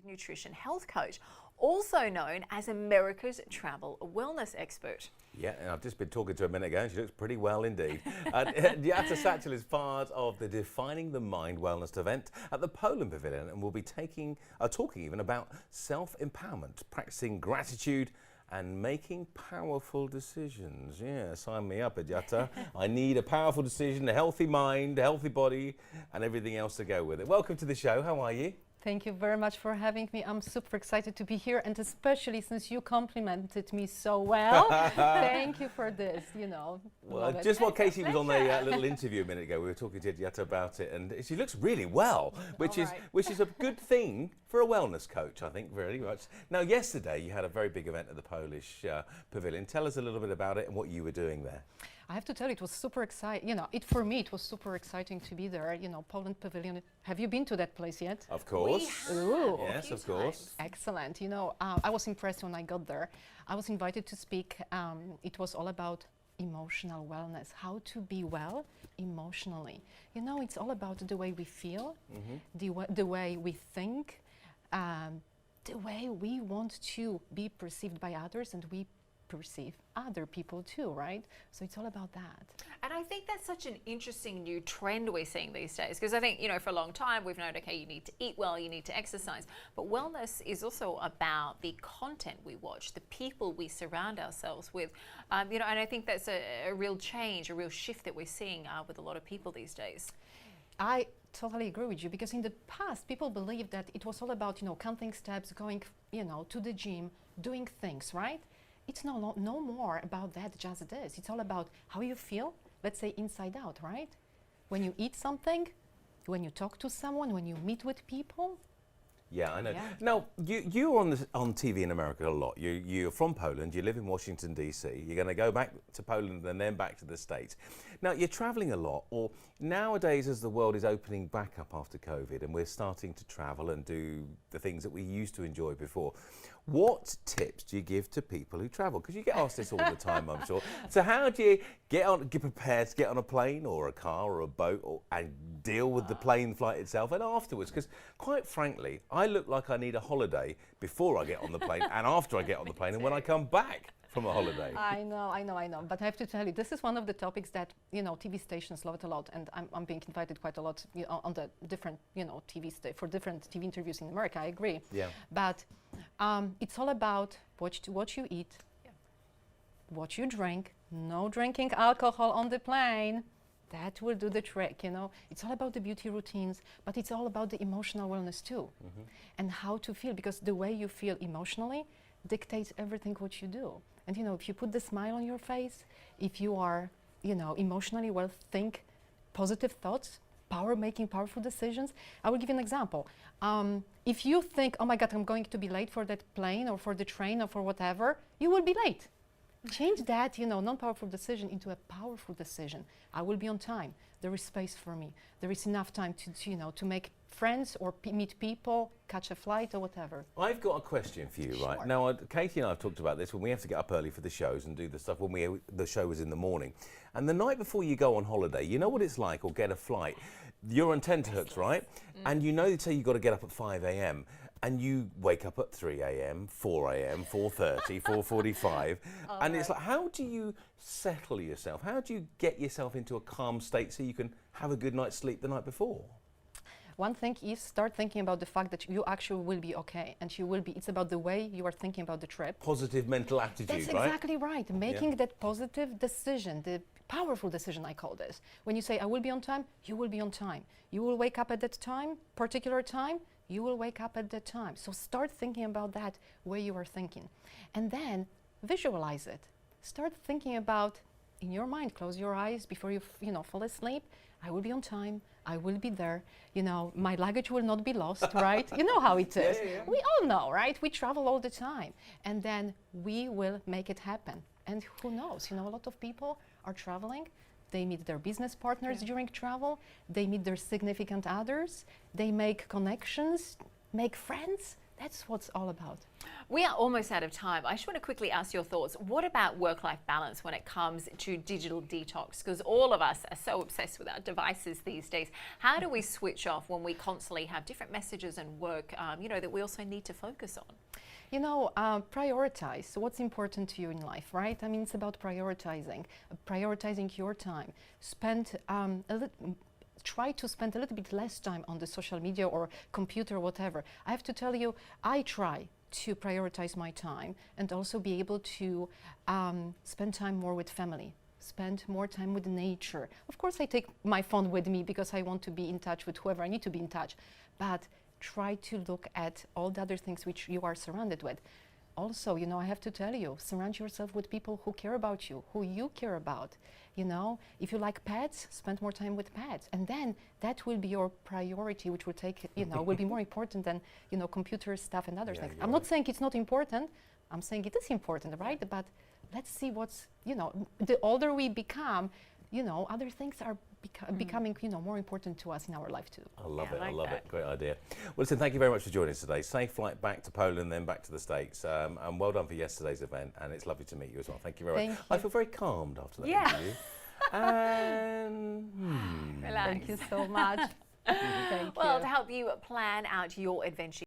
nutrition health coach, also known as America's travel wellness expert. Yeah, and I've just been talking to her a minute ago and she looks pretty well indeed. Diata Satchel is part of the Defining the Mind Wellness event at the Poland Pavillion, and we'll be talking even about self-empowerment, practicing gratitude and making powerful decisions. Yeah, sign me up, Diata. I need a powerful decision, a healthy mind, a healthy body, and everything else to go with it. Welcome to the show. How are you? Thank you very much for having me. I'm super excited to be here, and especially since you complimented me so well. Thank you for this, you know. Well, just what Casey was on the little interview a minute ago, we were talking to Diata about it, and she looks really well, which is a good thing for a wellness coach, I think, very much. Now, yesterday you had a very big event at the Polish Pavilion. Tell us a little bit about it and what you were doing there. I have to tell you, it was super exciting. You know, for me, it was super exciting to be there. You know, Poland Pavilion. Have you been to that place yet? Of course. Ooh. Yes, of course. Excellent. You know, I was impressed when I got there. I was invited to speak. It was all about emotional wellness, how to be well emotionally. You know, it's all about the way we feel, the way we think, the way we want to be perceived by others, and we perceive other people too, right? So it's all about that. And I think that's such an interesting new trend we're seeing these days, because I think, you know, for a long time we've known, okay, you need to eat well, you need to exercise, but wellness is also about the content we watch, the people we surround ourselves with, you know, and I think that's a real change, a real shift that we're seeing with a lot of people these days. I totally agree with you, because in the past people believed that it was all about, you know, counting steps, going, you know, to the gym, doing things, right? It's no more about that just it is. It's all about how you feel, let's say inside out, right? When you eat something, when you talk to someone, when you meet with people. Yeah, I know. Yeah. Now, you're on TV in America a lot. You're from Poland, you live in Washington, D.C. You're going to go back to Poland and then back to the States. Now, you're traveling a lot, or nowadays as the world is opening back up after COVID and we're starting to travel and do the things that we used to enjoy before, what tips do you give to people who travel? Because you get asked this all the time, I'm sure. So how do you get prepared to get on a plane or a car or a boat and deal with the plane flight itself and afterwards? Because quite frankly, I look like I need a holiday before I get on the plane and after I get on the plane and when I come back from a holiday. I know. But I have to tell you, this is one of the topics that, you know, TV stations love it a lot, and I'm being invited quite a lot, you know, on the different, you know, for different TV interviews in America. I agree. Yeah. But it's all about what you eat, what you drink. No drinking alcohol on the plane. That will do the trick, you know. It's all about the beauty routines, but it's all about the emotional wellness too, and how to feel, because the way you feel emotionally dictates everything what you do. And you know, if you put the smile on your face, if you are, you know, emotionally well, think positive thoughts, making powerful decisions. I will give you an example. If you think, oh my God, I'm going to be late for that plane or for the train or for whatever, you will be late. Change that, you know, non-powerful decision into a powerful decision. I will be on time. There is space for me. There is enough time to you know, to make friends or meet people, catch a flight or whatever. I've got a question for you, right? Now, Katie and I have talked about this when we have to get up early for the shows and do the stuff when the show is in the morning. And the night before you go on holiday, you know what it's like, or get a flight. You're on tenterhooks, right? And you know, say you've got to get up at 5 a.m. and you wake up at 3 a.m., 4 a.m., 4:30, 4:45. And it's like, how do you settle yourself? How do you get yourself into a calm state so you can have a good night's sleep the night before? One thing is start thinking about the fact that you actually will be okay, and you will be. It's about the way you are thinking about the trip. Positive mental attitude, That's right? exactly right. Making that positive decision, the powerful decision, I call this. When you say, I will be on time, you will be on time. You will wake up at that time, particular time, you will wake up at that time. So start thinking about that way you are thinking. And then visualize it. Start thinking about, in your mind, close your eyes before you fall asleep. I will be on time. I will be there. You know, my luggage will not be lost, right? You know how it is. Yeah. We all know, right? We travel all the time. And then we will make it happen. And who knows? You know, a lot of people are traveling. They meet their business partners during travel. They meet their significant others. They make connections, make friends. That's what's all about. We are almost out of time. I just want to quickly ask your thoughts. What about work-life balance when it comes to digital detox? Because all of us are so obsessed with our devices these days. How do we switch off when we constantly have different messages and work, that we also need to focus on? You know, prioritize what's important to you in life, right? I mean, it's about prioritizing your time. Try to spend a little bit less time on the social media or computer or whatever. I have to tell you, I try to prioritize my time and also be able to spend time more with family, spend more time with nature. Of course, I take my phone with me because I want to be in touch with whoever I need to be in touch, but try to look at all the other things which you are surrounded with. Also, you know, I have to tell you, surround yourself with people who care about you, who you care about. You know, if you like pets, spend more time with pets. And then that will be your priority, which will take, will be more important than, computer stuff and other things. I'm not saying it's not important. I'm saying it is important, right? But let's see what's, the older we become, other things are becoming, more important to us in our life too. I love it. I I like love that. it. Great idea. Well, listen, thank you very much for joining us today. Safe flight back to Poland, then back to the States. And well done for yesterday's event. And it's lovely to meet you as well. Thank you very much. Thank I you. feel very calmed after that Yeah. interview. And Relax. Thank you so much. Thank Well, you. to help you plan out your adventure